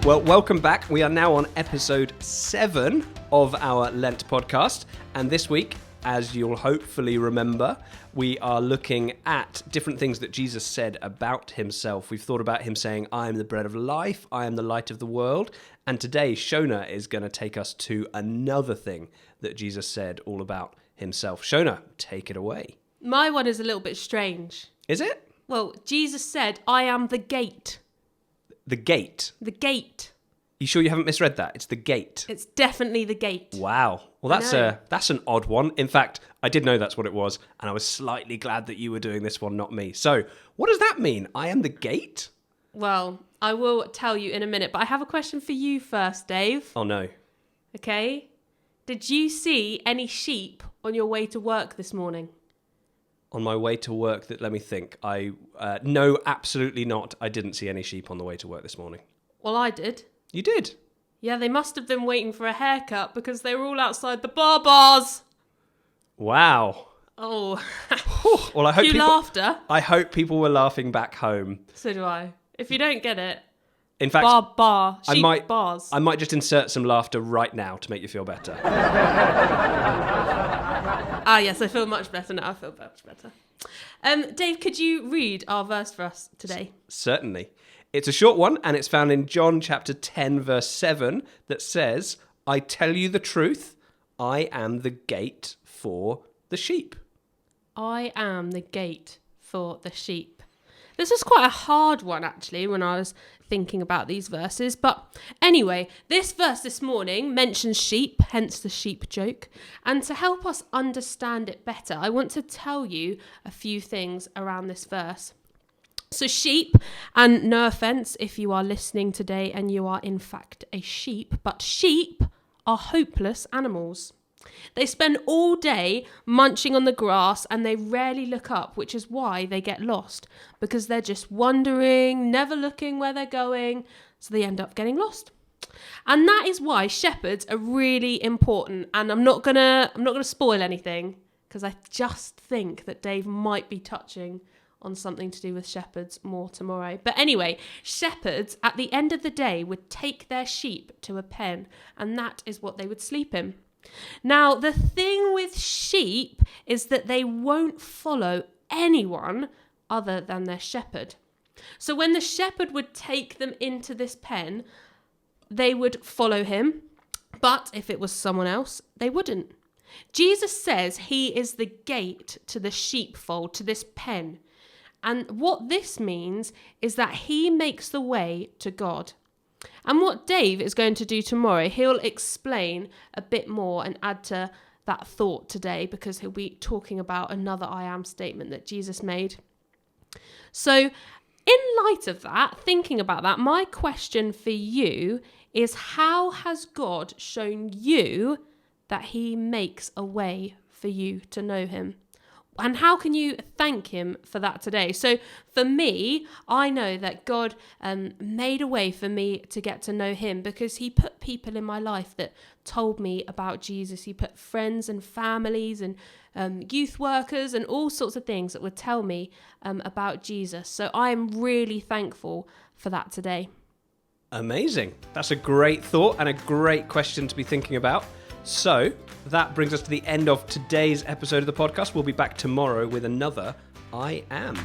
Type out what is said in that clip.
Well, welcome back. We are now on episode 7 of our Lent podcast. And this week, as you'll hopefully remember, we are looking at different things that Jesus said about himself. We've thought about him saying, I am the bread of life, I am the light of the world. And today, Shona is going to take us to another thing that Jesus said all about himself. Shona, take it away. My one is a little bit strange. Is it? Well, Jesus said, I am the gate. The gate? The gate. You sure you haven't misread that? It's the gate. It's definitely the gate. Wow. Well, that's an odd one. In fact, I did know that's what it was, and I was slightly glad that you were doing this one, not me. So, what does that mean? I am the gate? Well, I will tell you in a minute, but I have a question for you first, Dave. Oh, no. Okay. Did you see any sheep on your way to work this morning? On my way to work, let me think. No, absolutely not. I didn't see any sheep on the way to work this morning. Well, I did. You did? Yeah, they must have been waiting for a haircut because they were all outside the bars. Wow. Oh. Well, I hope laughter. I hope people were laughing back home. So do I. If you don't get it, in fact, sheep bars. I might just insert some laughter right now to make you feel better. Yes, I feel much better now. I feel much better. Dave, could you read our verse for us today? Certainly. It's a short one, and it's found in John chapter 10, verse 7, that says, I tell you the truth, I am the gate for the sheep. I am the gate for the sheep. This is quite a hard one, actually, when I was thinking about these verses. But anyway, this verse this morning mentions sheep, hence the sheep joke. And to help us understand it better, I want to tell you a few things around this verse. So sheep, and no offence if you are listening today and you are in fact a sheep, but sheep are hopeless animals. They spend all day munching on the grass and they rarely look up, which is why they get lost, because they're just wandering, never looking where they're going, so they end up getting lost. And that is why shepherds are really important. And I'm not gonna spoil anything, because I just think that Dave might be touching on something to do with shepherds more tomorrow. But anyway, shepherds at the end of the day would take their sheep to a pen, and that is what they would sleep in. Now, the thing with sheep is that they won't follow anyone other than their shepherd. So when the shepherd would take them into this pen, they would follow him, but if it was someone else, they wouldn't. Jesus says he is the gate to the sheepfold, to this pen. And what this means is that he makes the way to God. And what Dave is going to do tomorrow, he'll explain a bit more and add to that thought today, because he'll be talking about another I am statement that Jesus made. So in light of that, thinking about that, my question for you is, how has God shown you that he makes a way for you to know him? And how can you thank him for that today? So for me, I know that God made a way for me to get to know him because he put people in my life that told me about Jesus. He put friends and families and youth workers and all sorts of things that would tell me about Jesus. So I am really thankful for that today. Amazing. That's a great thought and a great question to be thinking about. So that brings us to the end of today's episode of the podcast. We'll be back tomorrow with another I Am.